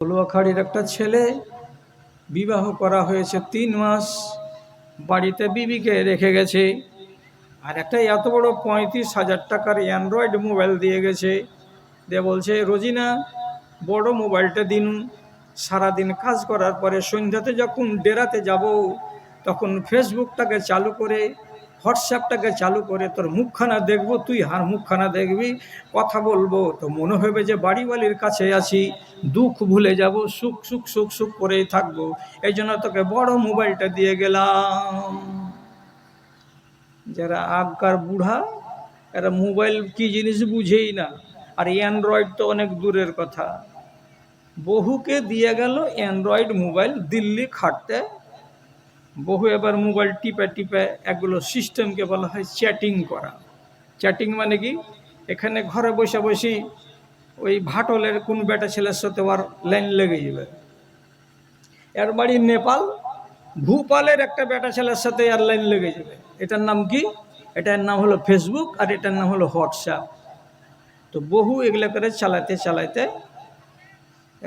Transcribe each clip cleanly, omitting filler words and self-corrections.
পলুয়াখাড়ির একটা ছেলে বিবাহ করা হয়েছে 3 মাস, বাড়িতে বিবিকে রেখে গেছে, আর একটা এত বড় 35,000 টাকার অ্যান্ড্রয়েড মোবাইল দিয়ে গেছে। দিয়ে বলছে, রোজিনা বড় মোবাইলটা দিন, সারাদিন কাজ করার পরে সন্ধ্যাতে যখন ডেরাতে যাব তখন ফেসবুকটাকে চালু করে, হোয়াটসঅ্যাপটাকে চালু করে তোর মুখখানা দেখবো, তুই হার মুখখানা দেখবি, কথা বলবো, তো মনে হবে যে বাড়িওয়ালির কাছে আছি, দুঃখ ভুলে যাব, সুখ সুখ সুখ সুখ করেই থাকবো। এই জন্য তোকে বড় মোবাইলটা দিয়ে গেলাম। যারা আগকার বুড়া, এরা মোবাইল কি জিনিস বুঝেই না, আর অ্যান্ড্রয়েড তো অনেক দূরের কথা। বহুকে দিয়ে গেল অ্যান্ড্রয়েড মোবাইল দিল্লি খাটতে। বহু এবার মোবাইল টিপে টিপে, এগুলো সিস্টেমকে বলা হয় চ্যাটিং করা। চ্যাটিং মানে কি, এখানে ঘরে বসে বসে ওই ভাটলের কোন বেটা ছেলের সাথে আর লাইন লেগে যাবে। এর বাড়ি নেপাল, ভূপালের একটা বেটা ছেলের সাথে আর লাইন লেগে যাবে। এটার নাম কি? এটার নাম হলো ফেসবুক, আর এটার নাম হলো হোয়াটসঅ্যাপ। তো বহু এগুলো করে চালাতে চালাতে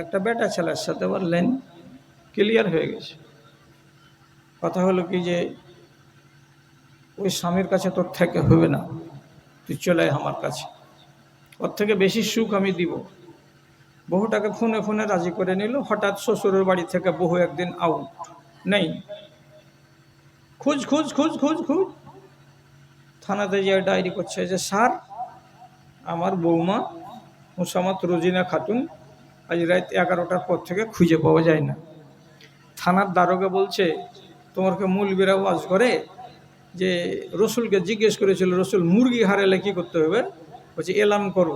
একটা বেটা ছেলের সাথে আবার লাইন ক্লিয়ার হয়ে গেছে। কথা হলো কি যে ওই স্বামীর কাছে তোর থেকে হবে না, তুই চলে আয় আমার কাছে, ওর থেকে বেশি সুখ আমি দিব। বহুটাকে ফোনে ফোনে রাজি করে নিল। হঠাৎ শ্বশুরের বাড়ি থেকে বহু একদিন আউট, নেই। খুঁজ খুঁজ খুঁজ খুঁজ খুঁজ, থানাতে যে ডায়েরি করছে যে স্যার, আমার বৌমা মুসামাত রোজিনা খাতুন আজ রাত 11টার পর থেকে খুঁজে পাওয়া যায় না। থানার দারোগা বলছে, তোমাকে মৌলবীরা ওয়াজ করে যে রসুলকে জিজ্ঞেস করেছিল, রসুল মুরগি হারালে কি করতে হবে? বলছে এলান করো,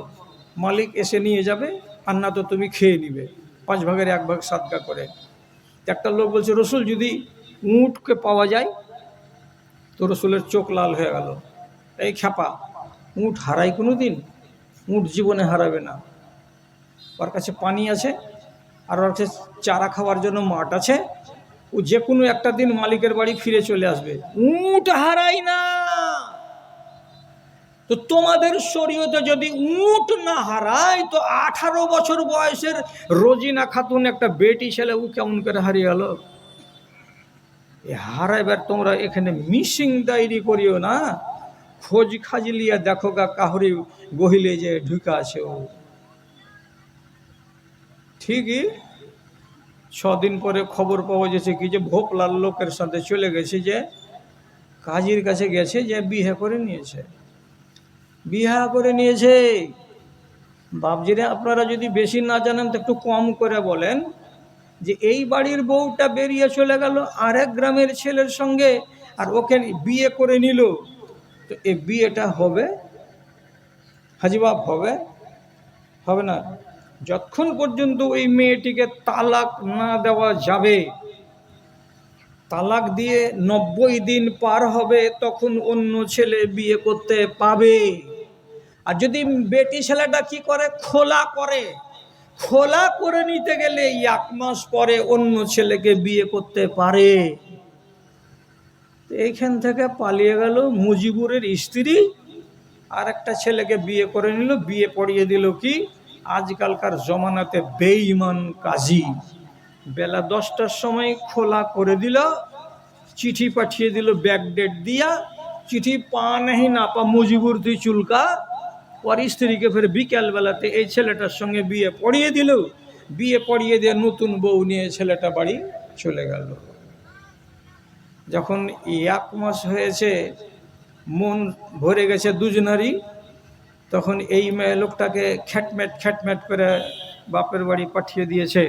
মালিক এসে নিয়ে যাবে, আর না তো তুমি খেয়ে নিবে, 5 ভাগের 1 ভাগ সাদকা করে। একটা লোক বলছে, রসুল যদি উঁটকে পাওয়া যায়? তো রসুলের চোখ লাল হয়ে গেল। এই খ্যাপা, উঁট হারাই কোনো দিন? উঁট জীবনে হারাবে না। ওর কাছে পানি আছে, আর ওর কাছে চারা খাওয়ার জন্য মাঠ আছে। ও যে কোনো একটা দিন মালিকের বাড়ি ফিরে চলে আসবে। উঁট হারাই না। তো তোমাদের শরীয়তে যদি উঁট না হারায়, তো 18 বছর বয়সের রোজিনা খাতুন একটা বেটি ছেলে, ও কেমন করে হারিয়ে গেল? হারাইবার তোমরা এখানে মিসিং ডায়েরি করিও না, খোঁজ খাজলিয়া দেখো গা কাহরি গহিলে যে ঢুকা আছে ও। ঠিকই 6 দিন পরে খবর পাওয়া যাচ্ছে কি যে ভোপলাল লোকের সাথে চলে গেছে, যে কাজীর কাছে গেছে, যে বিয়ে করে নিয়েছে। বিয়ে করে নিয়েছে। বাপজিরা, আপনারা যদি বেশি না জানেন তো একটু কম করে বলেন, যে এই বাড়ির বউটা বেরিয়ে চলে গেল আরেক গ্রামের ছেলের সঙ্গে, আর ওকে বিয়ে করে নিল। তো এই বিয়েটা হবে? হাজিবাব হবে? হবে না। যতক্ষণ পর্যন্ত ওই মেয়েটিকে তালাক না দেওয়া যাবে, তালাক দিয়ে 90 দিন পার হবে, তখন অন্য ছেলে বিয়ে করতে পাবে। আর যদি বেটি ছেলেটা কি করে, খোলা করে, খোলা করে নিতে গেলে 1 মাস পরে অন্য ছেলেকে বিয়ে করতে পারে। এইখান থেকে পালিয়ে গেল মুজিবুরের স্ত্রী, আর একটা ছেলেকে বিয়ে করে নিল, বিয়ে পড়িয়ে দিল কি আজকালকার জমানাতে বেঈমান কাজী। বেলা 10টার সময় খোলা করে দিল, চিঠি পাঠিয়ে দিল ব্যাকডেট দিয়া, চিঠি পা নেই না পা, মুজিবুর তুই চুলকা। পর স্ত্রীকে ফের বিকেলবেলাতে এই ছেলেটার সঙ্গে বিয়ে পড়িয়ে দিল। বিয়ে পড়িয়ে দিয়ে নতুন বউ নিয়ে ছেলেটা বাড়ি চলে গেল। যখন 1 মাস হয়েছে, মন ভরে গেছে দুজনারই, তখন এই মেয়ে লোকটাকে খ্যাটম্যাট খ্যাটম্যাট করে বাপের বাড়ি পাঠিয়ে দিয়েছে।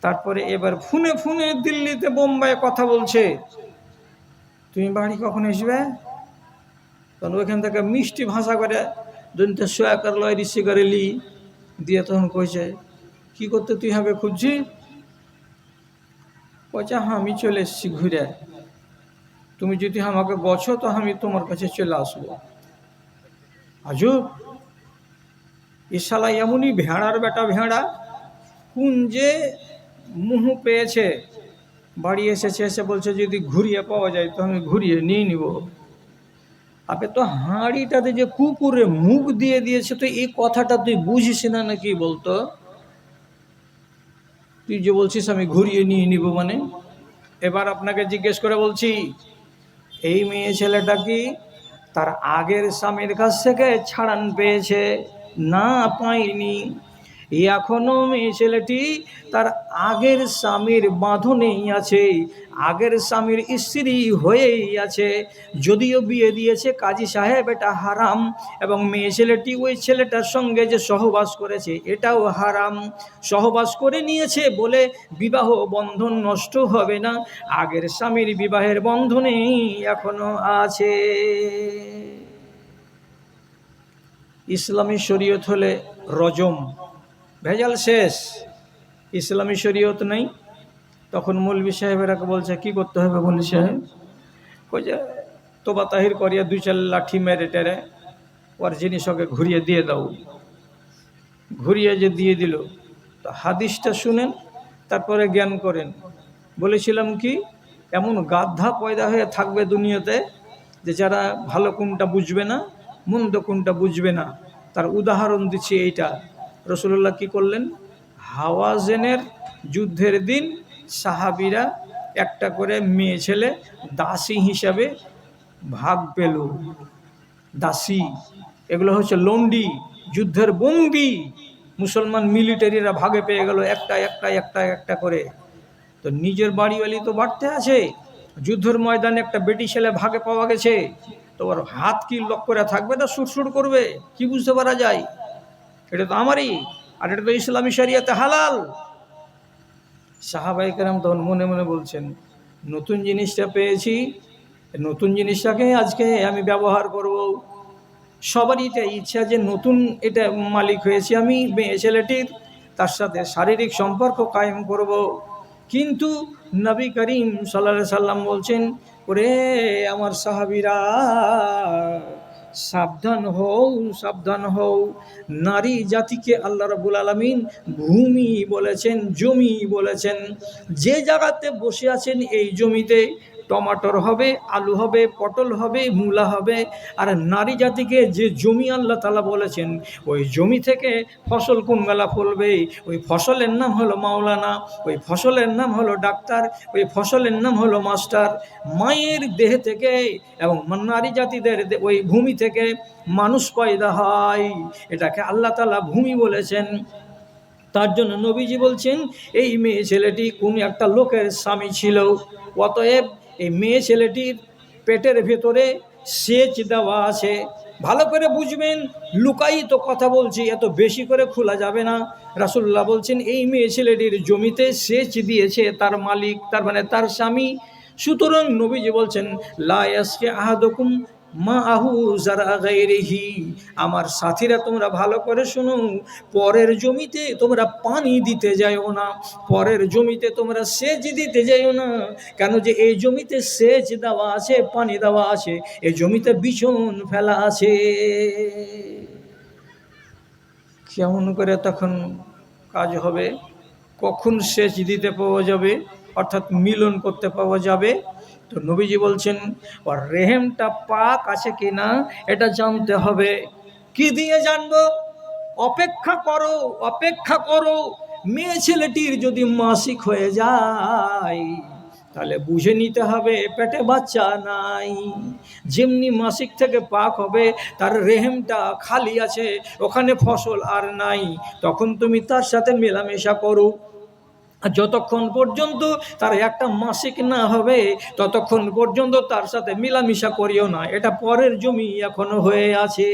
তারপরে এবার ফোনে ফোনে দিল্লিতে বোম্বাইয়ে কথা বলছে, তুমি বাড়ি কখন আসবে? তখন ওইখান থেকে মিষ্টি ভাষা করে দন্তে সোয়াকার লয় ঋষি করে লি দিয়ে তখন কইছে, কি করতে তুই হবে খুঁজছি? কইছে, হ্যাঁ আমি চলে এসেছি ঘুরে, তুমি যদি আমাকে বছো তো আমি তোমার কাছে চলে আসবো। আজব, এ শালা এমনই ভেড়ার বেটা ভেড়া, কোন যে মুহ পেয়েছে, বাড়ি এসেছে, এসে বলছে যদি ঘুরিয়ে পাওয়া যায় তো আমি ঘুরিয়ে নিয়ে নিব। আপনি তো হাঁড়িটাতে যে কুকুরে মুখ দিয়ে দিয়েছে, তো এই কথাটা তুই বুঝিস না নাকি বলতো? তুই যে বলছিস আমি ঘুরিয়ে নিয়ে নিব মানে? এবার আপনাকে জিজ্ঞেস করে বলছি, এই মেয়ে ছেলেটা কি তার আগের স্বামীর কাছ থেকে ছাড়ান পেয়েছে? না, পায়নি। এখনো মেয়ে ছেলেটি তার আগের স্বামীর বাঁধনেই আছে, আগের স্বামীর স্ত্রী হয়েই আছে। যদিও বিয়ে দিয়েছে কাজী সাহেব, এটা হারাম, এবং মেয়ে ছেলেটি ওই ছেলেটার সঙ্গে যে সহবাস করেছে এটাও হারাম। সহবাস করে নিয়েছে বলে বিবাহ বন্ধন নষ্ট হবে না, আগের স্বামীর বিবাহের বন্ধনেই এখনো আছে। ইসলামী শরীয়ত হলে রজম, ভেজাল শেষ। ইসলামী শরীয়ত নেই, তখন মৌলভী সাহেবেরা বলছে কি করতে হবে? মৌলভী সাহেব কই যে তোবা তাহির করিয়া 2-4 লাঠি মেরে টেরে ওর জিনিস ওকে ঘুরিয়ে দিয়ে দাও। ঘুরিয়ে যে দিয়ে দিল, তো হাদিসটা শুনেন, তারপরে জ্ঞান করেন। বলেছিলাম কি, এমন গাধা পয়দা হয়ে থাকবে দুনিয়াতে যে যারা ভালো কোনটা বুঝবে না, মন্দ কোনটা বুঝবে না। তার উদাহরণ দিচ্ছি এইটা। রাসূলুল্লাহ কি করলেন? হাওয়াজেনের যুদ্ধের দিন সাহাবীরা একটা করে মেয়ে ছেলে দাসী হিসাবে ভাগ পেল। দাসী এগুলো হচ্ছে লন্ডি, যুদ্ধের বন্দি। মুসলমান মিলিটারিরা ভাগে পেয়ে গেল একটা একটা একটা একটা করে। তো নিজের বাড়িওয়ালি তো বাড়তে আছে, যুদ্ধের ময়দানে একটা বেটি ছেলে ভাগে পাওয়া গেছে, তো ওর হাত কি লক করে থাকবে না সুরসুর করবে? কি বুঝতে পারা যায়? এটা তো আমারই, আর এটা তো ইসলামী শরিয়াতে হালাল। সাহাবায়ে কেরাম তখন মনে মনে বলছেন, নতুন জিনিসটা পেয়েছি, নতুন জিনিসটাকে আজকে আমি ব্যবহার করব। সবারই এটা ইচ্ছা যে নতুন এটা মালিক হয়েছি আমি, মেয়ে ছেলেটির, তার সাথে শারীরিক সম্পর্ক কায়েম করব। কিন্তু নবী করিম সাল্লাল্লাহু আলাইহি সাল্লাম বলছেন, ওরে আমার সাহাবীরা, সাবধান হও, সাবধান হও। নারী জাতিকে আল্লাহ রাব্বুল আলামিন ভূমি বলেছেন, জমি বলেছেন। যে জায়গাতে বসে আছেন এই জমিতে টমাটোর হবে, আলু হবে, পটল হবে, মূলা হবে। আর নারী জাতিকে যে জমি আল্লাহ তাআলা বলেছেন, ওই জমি থেকে ফসল কোন বেলা ফলবে, ওই ফসলের নাম হলো মাওলানা, ওই ফসলের নাম হলো ডাক্তার, ওই ফসলের নাম হলো মাস্টার। মায়ের দেহ থেকে এবং নারী জাতিদের ওই ভূমি থেকে মানুষ পয়দা হয়, এটাকে আল্লাহ তাআলা ভূমি বলেছেন। তার জন্য নবীজি বলছেন, এই মেয়ে ছেলেটি কোন একটা লোকের স্বামী ছিল, অতএব এই মেয়ে ছেলেটির পেটের ভেতরে সেচ দেওয়া আছে। ভালো করে বুঝবেন, লুকাই তো কথা বলছি, এত বেশি করে খোলা যাবে না। রাসূলুল্লাহ বলছেন, এই মেয়ে ছেলেটির জমিতে সেচ দিয়েছে তার মালিক, তার মানে তার স্বামী। সুতরাং নবীজি বলছেন, লা ইয়াসকি আহাদুকুম মা আহু যারা গায়রিহি। আমার সাথীরা তোমরা ভালো করে শুনো, পরের জমিতে তোমরা পানি দিতে যাইও না, পরের জমিতে তোমরা সেচ দিতে যাইও না। কেন যে এই জমিতে সেচ দেওয়া আছে, পানি দেওয়া আছে, এই জমিতে বিছন ফেলা আছে। কেমন করে তখন কাজ হবে? কখন সেচ দিতে পাওয়া যাবে, অর্থাৎ মিলন করতে পাওয়া যাবে? তো নবীজি বলছেন, ওর রেহেমটা পাক আছে কিনা এটা জানতে হবে। কি দিয়ে জানবো? অপেক্ষা করো, অপেক্ষা করো। মেয়ে ছেলেটির যদি মাসিক হয়ে যায় তাহলে বুঝে নিতে হবে পেটে বাচ্চা নাই। যেমনি মাসিক থেকে পাক হবে, তার রেহেমটা খালি আছে, ওখানে ফসল আর নাই, তখন তুমি তার সাথে মেলামেশা করো। যতক্ষণ পর্যন্ত তার একটা মাসিক না হবে ততক্ষণ পর্যন্ত তার সাথে মিলামিশা করিও না, এটা পরের জমি এখনো হয়ে আছে।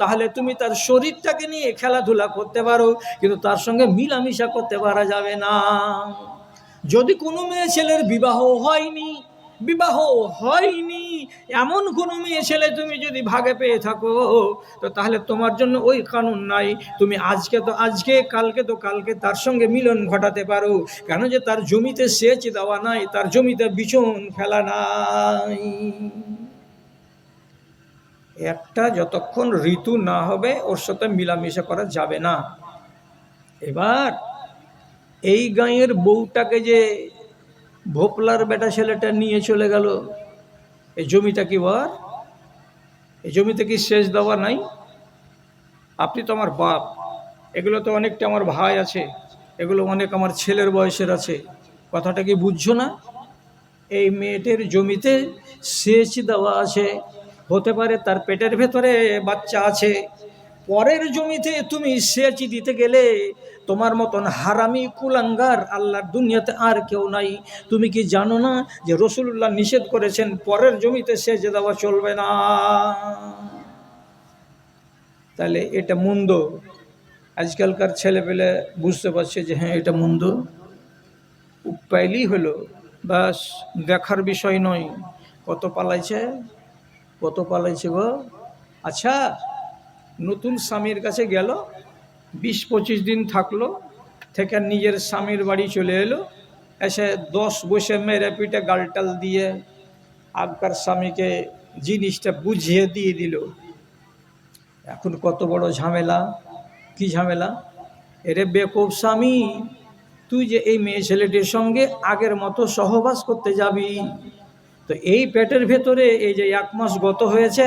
তাহলে তুমি তার শরীরটাকে নিয়ে খেলাধুলা করতে পারো, কিন্তু তার সঙ্গে মিলামিশা করতে পারা যাবে না। যদি কোনো মেয়ে ছেলের বিবাহ হয়নি, বিবাহ হয়নি এমন কোনো মেয়ে ছেলে তুমি যদি ভাগে পেয়ে থাকো, তো তাহলে তোমার জন্য ওই কানুন নাই। তুমি আজকে তো আজকে, কালকে তো কালকে তার সঙ্গে মিলন ঘটাতে পারো, কেন যে তার জমিতে সেচ দেওয়া নাই, তার জমিতে বিছন ফেলা নাই। একটা যতক্ষণ ঋতু না হবে ওর সাথে মিলামিশা করা যাবে না। এবার এই গাঁয়ের বউটাকে যে ভোপলার বেটা ছেলেটা নিয়ে চলে গেল, এই জমিটা কি ওর? এই জমিতে কি সেচ দেওয়া নাই? আপনি তো আমার বাপ, এগুলো তো অনেকটা আমার ভাই আছে, এগুলো অনেক আমার ছেলের বয়সের আছে। কথাটা কি বুঝছো না? এই মেয়েটির জমিতে সেচ দেওয়া আছে, হতে পারে তার পেটের ভেতরে বাচ্চা আছে। পরের জমিতে তুমি সেচ দিতে গেলে তোমার মতন হারামি কুলাঙ্গার আল্লাহর দুনিয়াতে আর কেউ নাই। তুমি কি জানো না যে রাসূলুল্লাহ নিষেধ করেছেন পরের জমিতে সেচ দেওয়া চলবে না? তাহলে এটা মন্দ। আজকালকার ছেলেপেলে বুঝতে পারছে যে হ্যাঁ এটা মন্দ, পাইলেই হলো, বাস দেখার বিষয় নয়। কত পালাইছে, কত পালাইছে গো। আচ্ছা, নতুন স্বামীর কাছে গেল, 20-25 দিন থাকলো, থেকে নিজের স্বামীর বাড়ি চলে এলো, এসে 10 বসে মেরে পিঠে গালটাল দিয়ে আগকার স্বামীকে জিনিসটা বুঝিয়ে দিয়ে দিল। এখন কত বড় ঝামেলা। কি ঝামেলা? এরে বেকুব স্বামী, তুই যে এই মেয়ে ছেলেটির সঙ্গে আগের মতো সহবাস করতে যাবি, তো এই পেটের ভেতরে এই যে 1 মাস গত হয়েছে,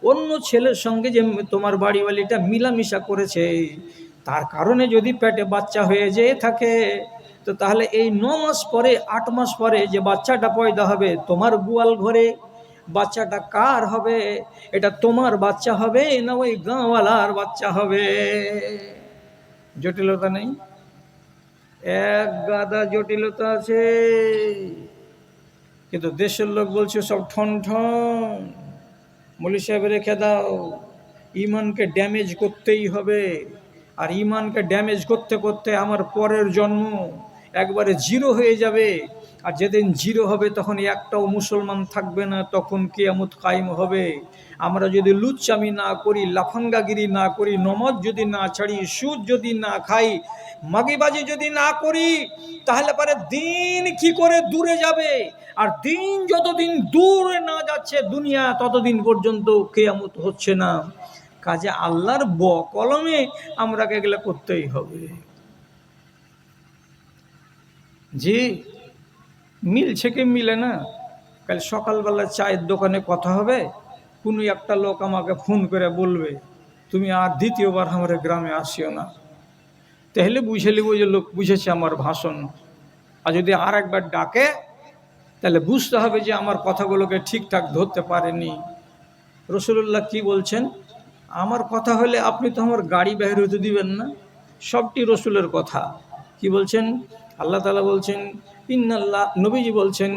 অন্য ছেলের সঙ্গে যে তোমার বাড়িওয়ালিটা মিলামিশা করেছে, তার কারণে যদি পেটে বাচ্চা হয়ে যেয়ে থাকে, তো তাহলে এই 9 মাস পরে 8 মাস পরে যে বাচ্চাটা পয়দা হবে তোমার গোয়াল ঘরে, বাচ্চাটা কার হবে? এটা তোমার বাচ্চা হবে না ওই গাঁওয়ালার বাচ্চা হবে? জটিলতা নেই? এক গাদা জটিলতা আছে। কিন্তু দেশের লোক বলছে সব ঠন ঠন। মৌলী সাহেব রেখে দাও, ইমানকে ড্যামেজ করতেই হবে। আর ইমানকে ড্যামেজ করতে করতে আমার পরের জন্ম একবারে জিরো হয়ে যাবে। আর যেদিন জিরো হবে তখন একটাও মুসলমান থাকবে না, তখন কিয়ামত কায়েম হবে। আমরা যদি লুচ্চামি না করি, লাফাঙ্গাগিরি না করি, নমাজ যদি না ছাড়ি, সুদ যদি না খাই, মাগিবাজি যদি না করি, তাহলে পরে দিন কি করে দূরে যাবে। আর দিন যতদিন দূরে না যাচ্ছে দুনিয়া, ততদিন পর্যন্ত কিয়ামত হচ্ছে না। কাজে আল্লাহর কলমে আমরা এগুলো করতেই হবে। জি, মিলছে কি মিলে না? কাল সকালবেলা চায়ের দোকানে কথা হবে, কোনো একটা লোক আমাকে ফোন করে বলবে তুমি আর দ্বিতীয়বার আমার গ্রামে আসিও না। তাহলে বুঝে নিব যে লোক বুঝেছে আমার ভাষণ। আর যদি আর একবার ডাকে, তাহলে বুঝতে হবে যে আমার কথাগুলোকে ঠিকঠাক ধরতে পারেনি। রাসূলুল্লাহ কি বলছেন? আমার কথা হলে আপনি তো আমার গাড়ি বের হতে দিবেন না। সবটি রসুলের কথা। কি বলছেন? আল্লাহ তাআলা বলছেন, ইন্নাল্লাহ, নবীজি বলছেন,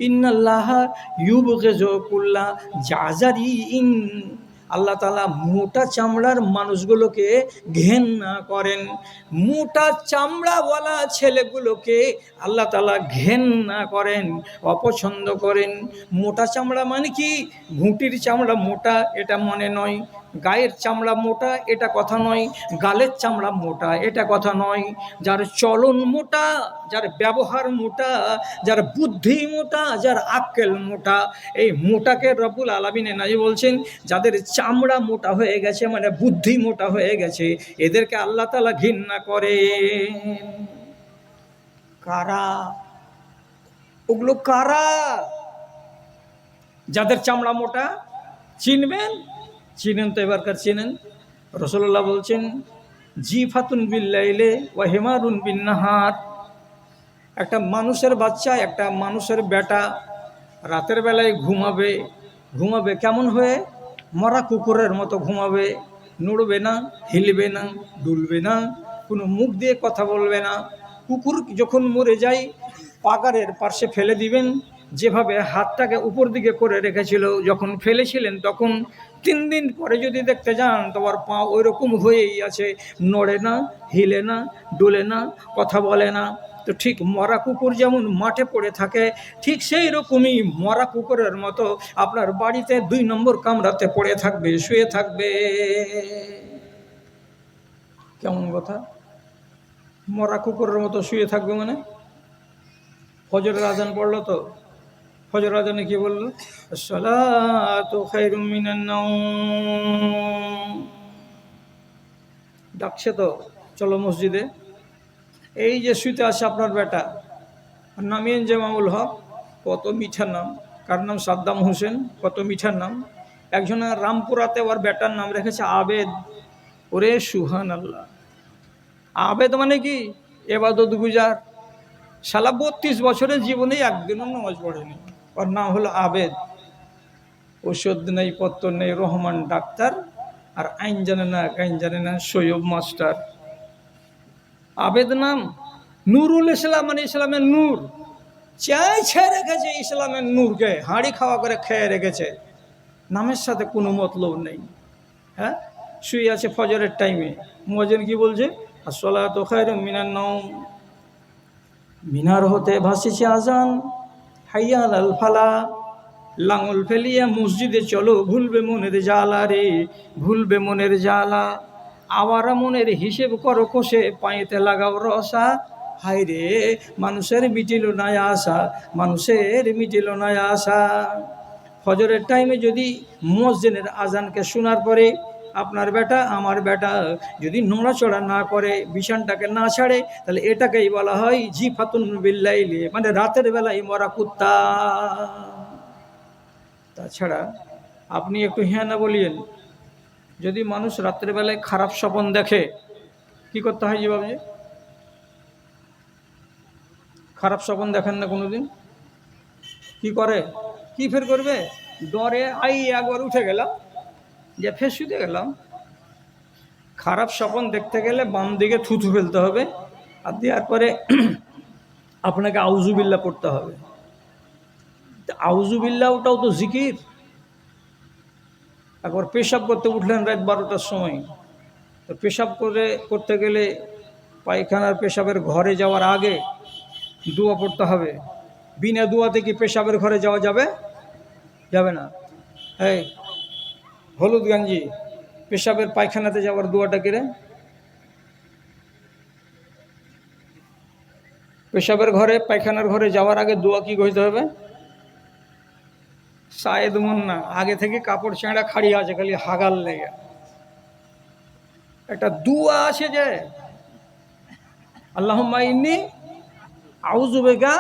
ইন্নাল্লাহা ইউবগিযু কুল্লা জাযারিন। আল্লাহ তাআলা মোটা চামড়ার মানুষগুলোকে ঘেন্না করেন। মোটা চামড়াওয়ালা ছেলেগুলোকে আল্লাহ তাআলা ঘেন্না করেন, অপছন্দ করেন। মোটা চামড়া মানে কি ঘুঁটির চামড়া মোটা এটা মনে নয়, গায়ের চামড়া মোটা এটা কথা নয়, গালের চামড়া মোটা এটা কথা নয়। যার চলন মোটা, যার ব্যবহার মোটা, যার বুদ্ধি মোটা, যার আক্কেল মোটা, এই মোটাকে রব্বুল আলামিন নাই বলছেন যাদের চামড়া মোটা হয়ে গেছে, মানে বুদ্ধি মোটা হয়ে গেছে, এদেরকে আল্লাহ তাআলা ঘৃণা করে। কারা ওগুলো? কারা? যাদের চামড়া মোটা চিনবেন, চিনেন তো এবারকার চিনেন। রাসূলুল্লাহ বলছেন, জিফাতুন বিল্লাইলে ওয়া হিমারুন বিন্নাহার। একটা মানুষের বাচ্চা, একটা মানুষের বেটা রাতের বেলায় ঘুমাবে। ঘুমাবে কেমন হয়ে? মরা কুকুরের মতো ঘুমাবে। নড়বে না, হিলবে না, দুলবে না, কোনো মুখ দিয়ে কথা বলবে না। কুকুর যখন মরে যায় পাগারের পার্শ্বে ফেলে দিবেন, যেভাবে হাতটাকে উপর দিকে করে রেখেছিল যখন ফেলেছিলেন, তখন 3 দিন পরে যদি দেখতে যান তোমার পা ওই রকম হয়েই আছে, নড়ে না, হিলে না, ডোলে না, কথা বলে না। তো ঠিক মরা কুকুর যেমন মাঠে পড়ে থাকে, ঠিক সেই রকমই মরা কুকুরের মতো আপনার বাড়িতে 2 নম্বর কামরাতে পড়ে থাকবে, শুয়ে থাকবে। কেমন কথা? মরা কুকুরের মতো শুয়ে থাকবে মানে? ফজরের আজান পড়লো তো, ফজর আজানে কি বললো? আসসালাতু খায়রুম মিনান নাওম। ডাকছে তো, চলো মসজিদে। এই যে শুইতে আছে আপনার বেটা, নামিয়েন জামাউল হক, কত মিঠা নাম। কার নাম? সাদ্দাম হোসেন, কত মিঠা নাম। একজনের রামপুরাতে ওর বেটার নাম রেখেছে আবেদ। ওরে সুবহানাল্লাহ! আবেদ মানে কি? এবাদত গুজার, শালা 32 বছরের জীবনে একদিনও নামাজ পড়েনি। ওর নাম হলো আবেদ। ওষুধ নেই, পত্র নেই, রহমান ডাক্তার, আর আইন জানে না, আইন জানে না, সৈয়ব মাস্টার। আবেদ নাম, নুরুল ইসলাম মানে ইসলামের নূর। চাইছে রেখেছে ইসলামের নূরকে, হাঁড়ি খাওয়া করে খেয়ে রেখেছে। নামের সাথে কোনো মতলব নেই। হ্যাঁ, শুয়ে আছে ফজরের টাইমে, মুয়াজ্জিন কি বলছে? আসসালাতু খায়রুম মিনান নাওম। মিনার হতে ভাসিছে আজান, হাইয়া আলাল ফালা। লাঙল ফেলিয়া মসজিদে চলো, ভুলবে মনের জ্বালা রে, ভুলবে মনের জ্বালা। আওয়ারা মনের হিসেব করো কষে, পায়েতে লাগাও রসা। হায় রে মানুষের মিটিল না আশা, মানুষের মিটিল না আশা। ফজরের টাইমে যদি মুয়াজ্জিনের আজানকে শোনার পরে আপনার বেটা আমার বেটা যদি নড়াচড়া না করে, বিছানটাকে না ছাড়ে, তাহলে এটাকেই বলা হয় জিফাতুন বিল্লাইলি, মানে রাতের বেলায় মরা কুত্তা। তাছাড়া আপনি একটু হ্যাঁ না বলিয়েন, যদি মানুষ রাত্রের বেলায় খারাপ স্বপ্ন দেখে কি করতে হয়? জি বাবুজি, খারাপ স্বপ্ন দেখেন না কোনোদিন? কি করে? কি ফের করবে? ডরে একবার উঠে গেলাম, যে ফের শুতে গেলাম। খারাপ স্বপ্ন দেখতে গেলে বাম দিকে থুথু ফেলতে হবে, আর দেওয়ার পরে আপনাকে আউজুবিল্লাহ পড়তে হবে। আউজুবিল্লাহ ওটাও তো জিকির। একবার পেশাব করতে উঠলেন রাত 12টার সময়, তো পেশাব করতে গেলে পায়খানার পেশাবের ঘরে যাওয়ার আগে দোয়া পড়তে হবে। বিনা দোয়াতে কি পেশাবের ঘরে যাওয়া যাবে? যাবে না। এই হলুদ গঞ্জি, পেশাবের পায়খানাতে যাওয়ার দোয়াটা কিরে? পেশাবের ঘরে পায়খানার ঘরে যাওয়ার আগে দোয়া কি কইতে হবে? শায়েদ মুন্না আগে থেকে কাপড় ছেঁড়া খাড়ি আছে, খালি হাগাল লেগে। একটা দোয়া আছে যে আল্লাহুম্মা ইন্নী আউযু বিকা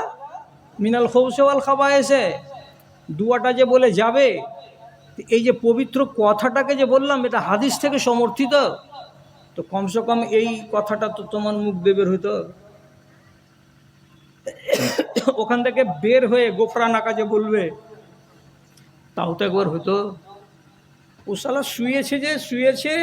মিনাল খুবুসি ওয়াল খাবায়েসে, দোয়াটা যে বলে যাবে, এই যে পবিত্র কথাটাকে যে বললাম, এটা হাদিস থেকে সমর্থিত। তো কমসে কম এই কথাটা তো তোমার মুখ দিয়ে বের হইতো। ওখান থেকে বের হয়ে গোফরানাকা যে বলবে, তাও তো একবার হতো। ও শালা শুয়েছে